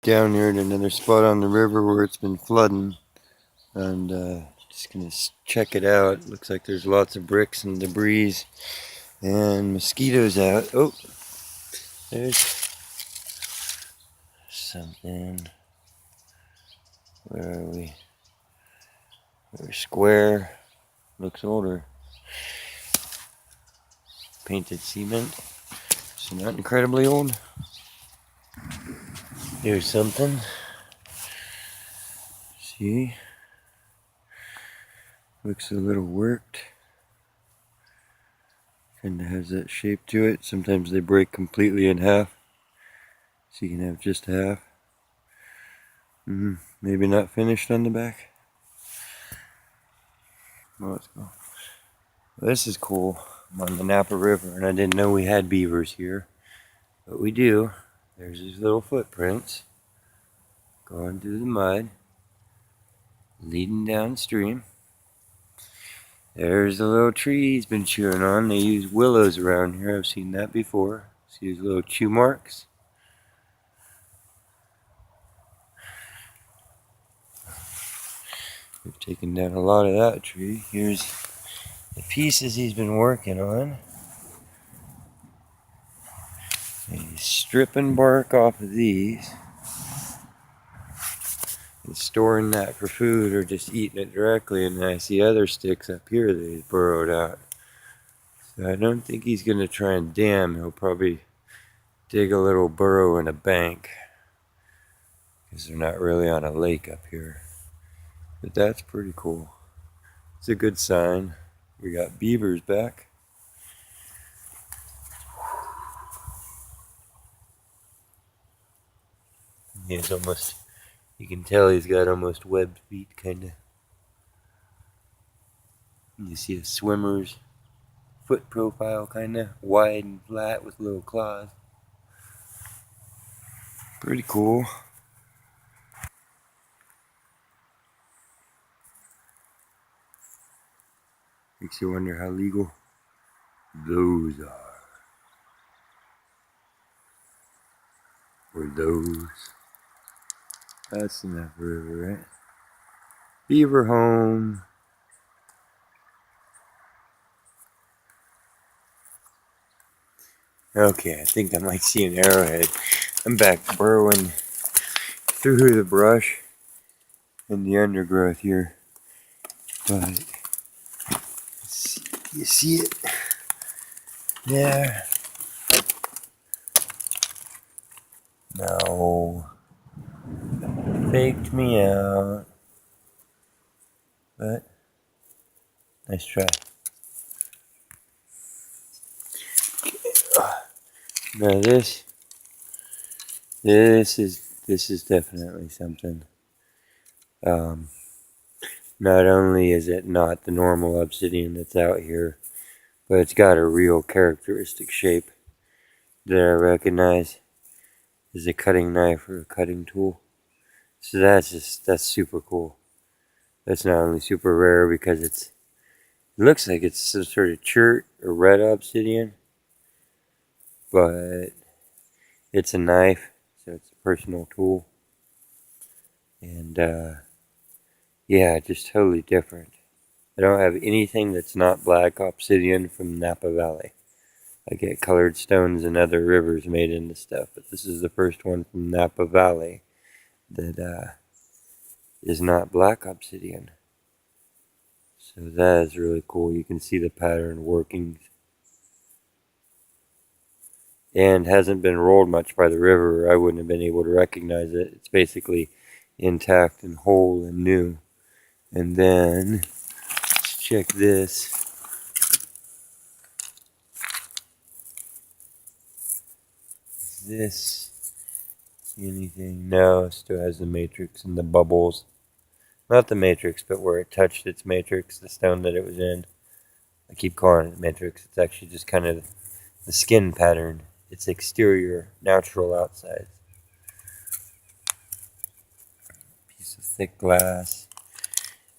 Down here at another spot on the river where it's been flooding, and just gonna check it out. Looks like there's lots of bricks and debris and mosquitoes out. Oh, there's something. Where are we? We're square. Looks older. Painted cement, so not incredibly old. Here's something. See? Looks a little worked. Kinda has that shape to it. Sometimes they break completely in half, so you can have just half. Maybe not finished on the back. Well, let's go. Well, this is cool. I'm on the Napa River, and I didn't know we had beavers here, but we do. There's these little footprints going through the mud, leading downstream. There's the little tree he's been chewing on. They use willows around here. I've seen that before. See these little chew marks? We've taken down a lot of that tree. Here's the pieces he's been working on. He's stripping bark off of these and storing that for food or just eating it directly. And then I see other sticks up here that he's burrowed out. So I don't think he's going to try and dam. He'll probably dig a little burrow in a bank, because they're not really on a lake up here. But that's pretty cool. It's a good sign. We got beavers back. He's almost, you can tell he's got almost webbed feet, kinda. You see a swimmer's foot profile, kinda wide and flat with little claws. Pretty cool. Makes you wonder how legal those are. Or those. That's the Napa River, right? Beaver home. Okay, I think I might see an arrowhead. I'm back burrowing through the brush and the undergrowth here. But you see it there? No. Faked me out. But nice try. Now this is definitely something. Not only is it not the normal obsidian that's out here, but it's got a real characteristic shape that I recognize as a cutting knife or a cutting tool. So that's super cool. That's not only super rare because it looks like it's some sort of chert or red obsidian, but it's a knife, so it's a personal tool. And yeah, just totally different. I don't have anything that's not black obsidian from Napa Valley. I get colored stones and other rivers made into stuff, but this is the first one from Napa Valley that is not black obsidian. So that is really cool. You can see the pattern workings. And hasn't been rolled much by the river, or I wouldn't have been able to recognize it. It's basically intact and whole and new. And then, let's check this. Is this anything? No, it still has the matrix and the bubbles. Not the matrix, but where it touched its matrix, the stone that it was in. I keep calling it matrix. It's actually just kind of the skin pattern. It's exterior, natural outside. Piece of thick glass.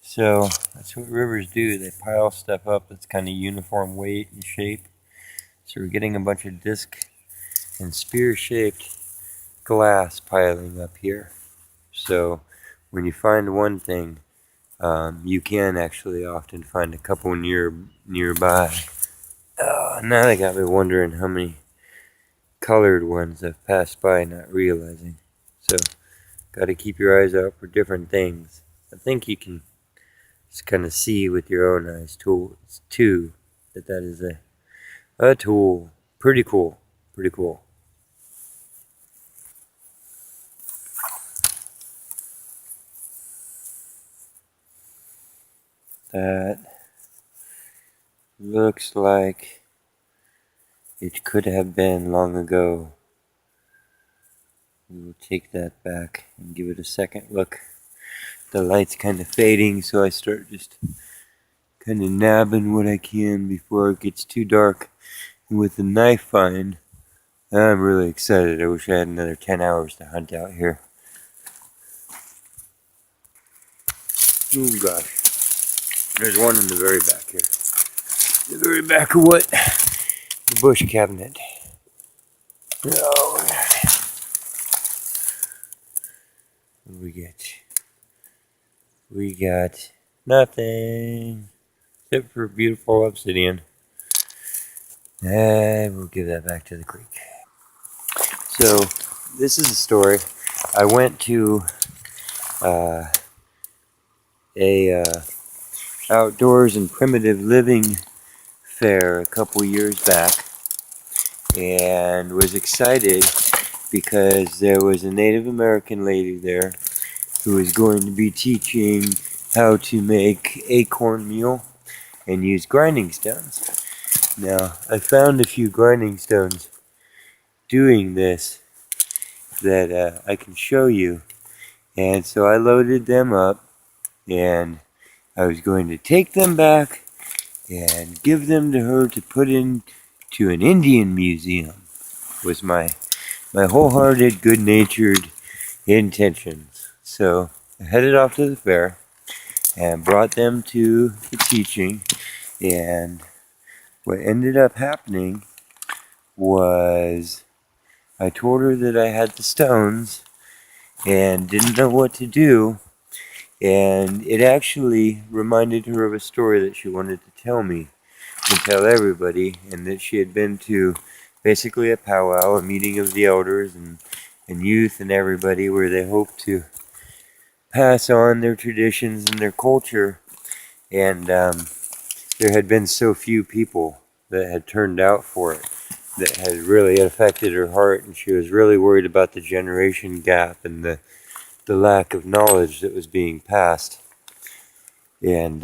So that's what rivers do. They pile stuff up that's kind of uniform weight and shape. So we're getting a bunch of disc and spear shaped glass piling up here. So when you find one thing, you can actually often find a couple nearby. Now they got me wondering how many colored ones I've passed by not realizing. So, gotta keep your eyes out for different things. I think you can just kind of see with your own eyes too that that is a tool. Pretty cool. Pretty cool. That looks like it could have been long ago. We will take that back and give it a second look. The light's kind of fading, so I start just kind of nabbing what I can before it gets too dark. And with the knife find, I'm really excited. I wish I had another 10 hours to hunt out here. Oh gosh. There's one in the very back here. The very back of what? The bush cabinet. Oh, what do we get? We got nothing except for beautiful obsidian. And we'll give that back to the creek. So, this is a story. I went to a outdoors and primitive living fair a couple years back and was excited because there was a Native American lady there who was going to be teaching how to make acorn meal and use grinding stones. Now, I found a few grinding stones doing this that I can show you, and so I loaded them up and I was going to take them back and give them to her to put into an Indian museum, was my wholehearted, good-natured intentions. So I headed off to the fair and brought them to the teaching, and what ended up happening was I told her that I had the stones and didn't know what to do, and it actually reminded her of a story that she wanted to tell me and tell everybody, and that she had been to basically a powwow, a meeting of the elders and youth and everybody, where they hoped to pass on their traditions and their culture, and there had been so few people that had turned out for it that had really affected her heart, and she was really worried about the generation gap and the lack of knowledge that was being passed. And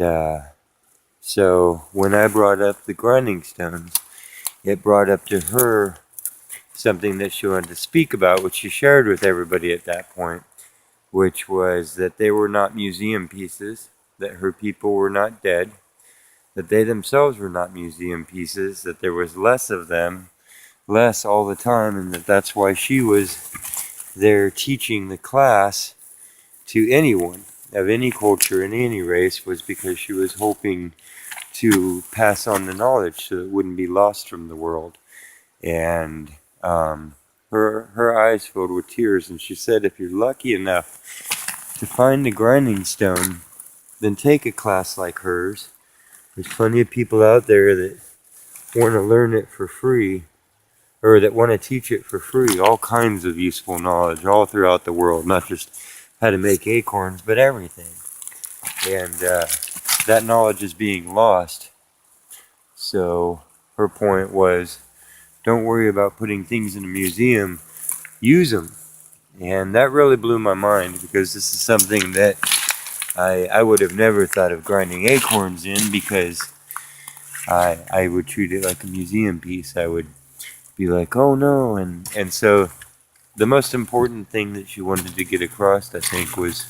so when I brought up the grinding stones, it brought up to her something that she wanted to speak about, which she shared with everybody at that point, which was that they were not museum pieces, that her people were not dead, that they themselves were not museum pieces, that there was less of them, less all the time, and that that's why she was there teaching the class to anyone of any culture and any race, was because she was hoping to pass on the knowledge so it wouldn't be lost from the world. And her eyes filled with tears, and she said, if you're lucky enough to find a grinding stone, then take a class like hers. There's plenty of people out there that want to learn it for free, or that want to teach it for free, all kinds of useful knowledge all throughout the world, not just how to make acorns, but everything. And that knowledge is being lost. So her point was, don't worry about putting things in a museum, use them. And that really blew my mind, because this is something that I would have never thought of grinding acorns in, because I would treat it like a museum piece. I would be like, oh no, and so the most important thing that she wanted to get across, I think, was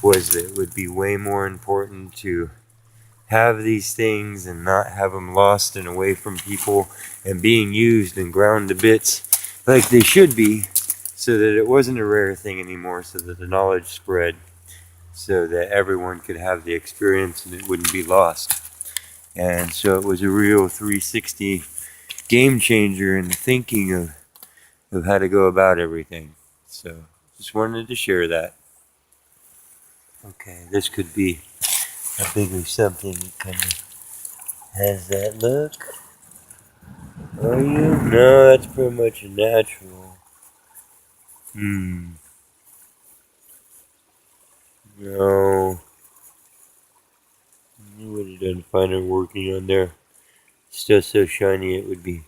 that it would be way more important to have these things and not have them lost and away from people and being used and ground to bits like they should be, so that it wasn't a rare thing anymore, so that the knowledge spread, so that everyone could have the experience and it wouldn't be lost. And so it was a real 360 game changer in the thinking of how to go about everything. So just wanted to share that. Okay, this could be a bigger something that kind of has that look. Are you? No, that's pretty much a natural. No. I would have done finer working on there. Still so shiny it would be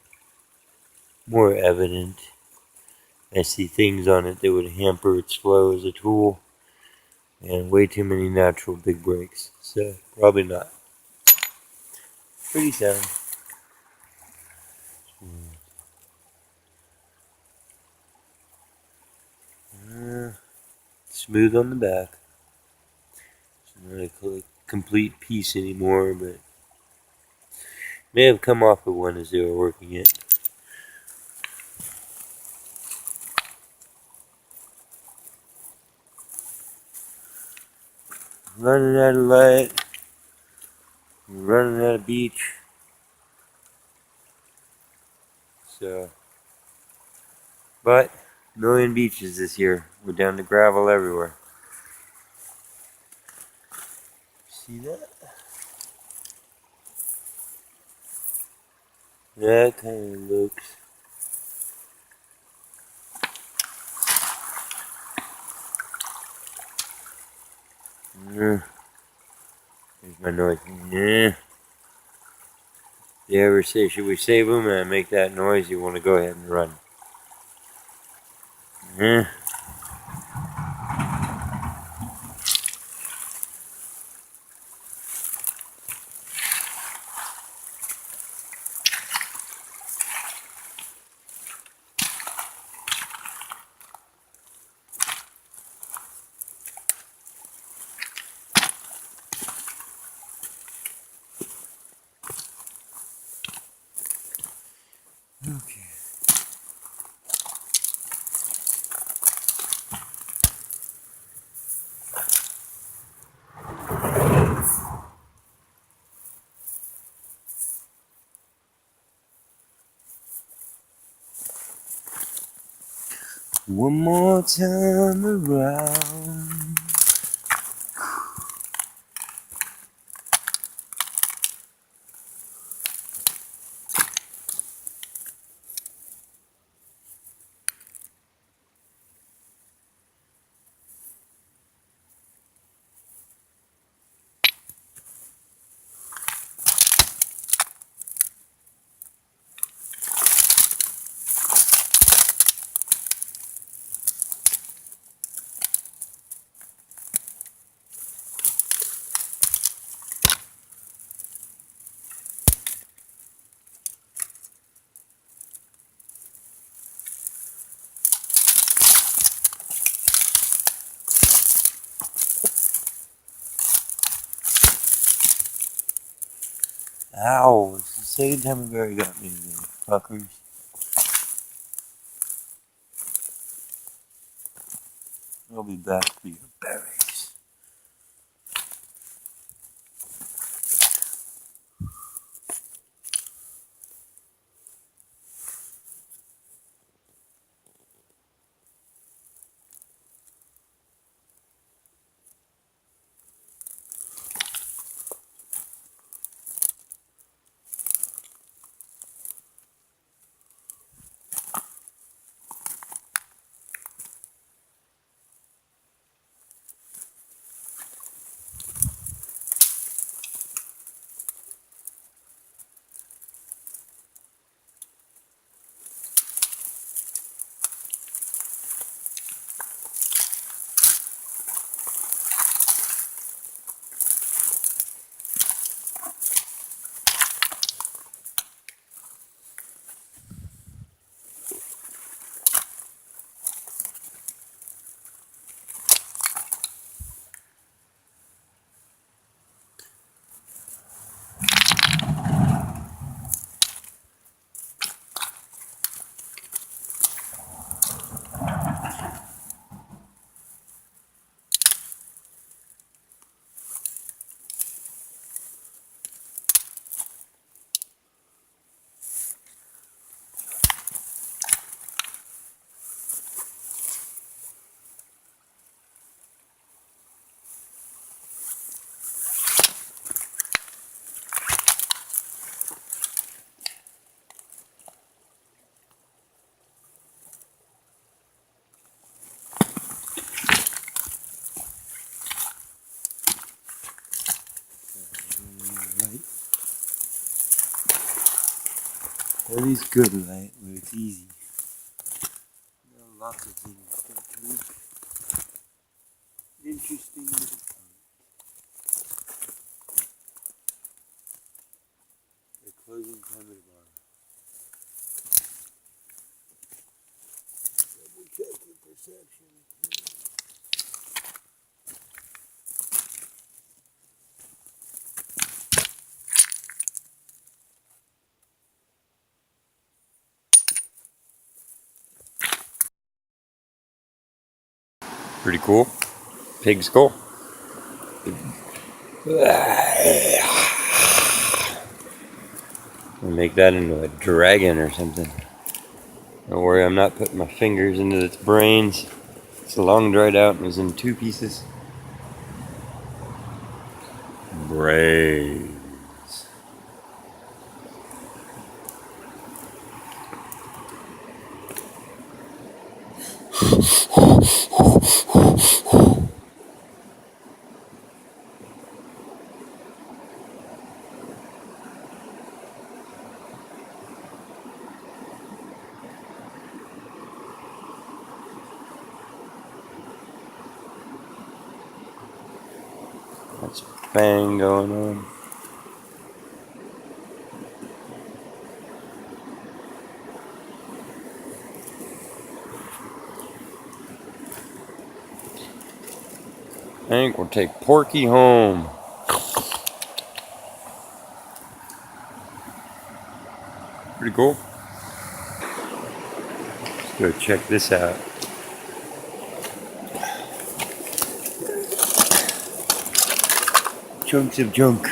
more evident. I see things on it that would hamper its flow as a tool. And way too many natural big breaks. So, probably not. Pretty sound. Smooth on the back. It's not a complete piece anymore, but may have come off of one as they were working it. Running out of light. Running out of beach. So, but a million beaches this year. We're down to gravel everywhere. See that? That kind of looks. There's my noise. You ever say, should we save them? And I make that noise, you want to go ahead and run. Okay. One more time around. Ow, it's the second time a berry got me today, fuckers. I'll be back for your berries. That is good light where it's easy. There are lots of things that look interesting. The closing time of the bar. Double check your perception. Pretty cool. Pig skull. I'll make that into a dragon or something. Don't worry, I'm not putting my fingers into its brains. It's long dried out and was in 2 pieces. Brains. That's a bang going on. I think we'll take Porky home. Pretty cool. Let's go check this out. Chunks of junk.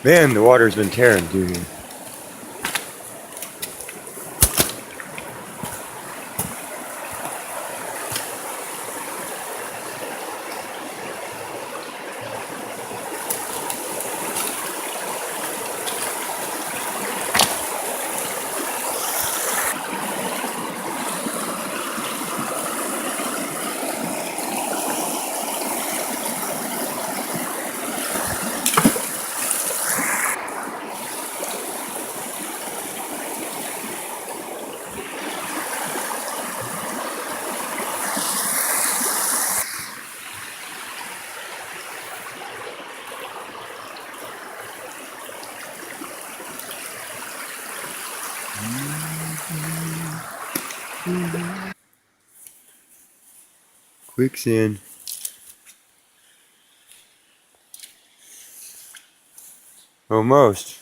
Man, the water's been tearing through here. Quicksand. Almost.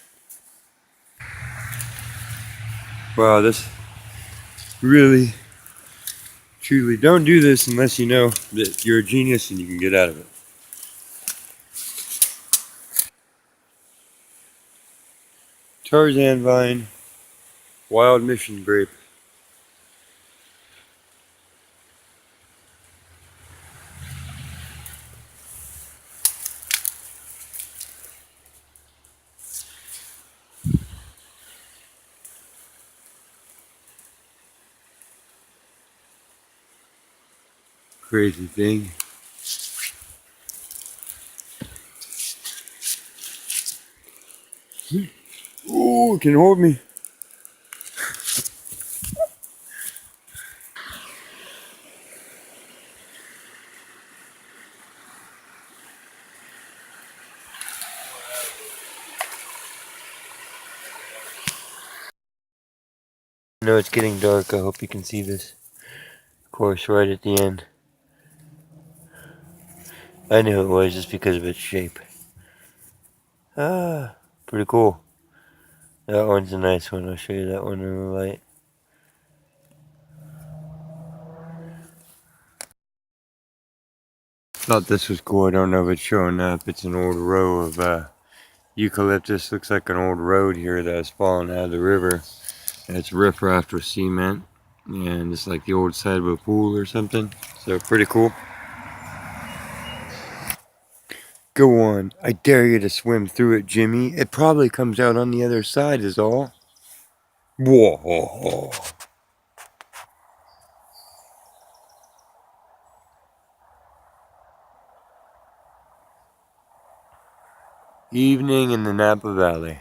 Wow, this really, truly, don't do this unless you know that you're a genius and you can get out of it. Tarzan vine, wild mission grape. Crazy thing. Ooh, it can hold me. I know it's getting dark. I hope you can see this. Of course, right at the end. I knew it was just because of its shape. Ah, pretty cool. That one's a nice one. I'll show you that one in the light. Thought this was cool. I don't know if it's showing up. It's an old row of eucalyptus. Looks like an old road here that was falling out of the river. And it's riffraff with cement. And it's like the old side of a pool or something. So pretty cool. Go on. I dare you to swim through it, Jimmy. It probably comes out on the other side is all. Whoa. Evening in the Napa Valley.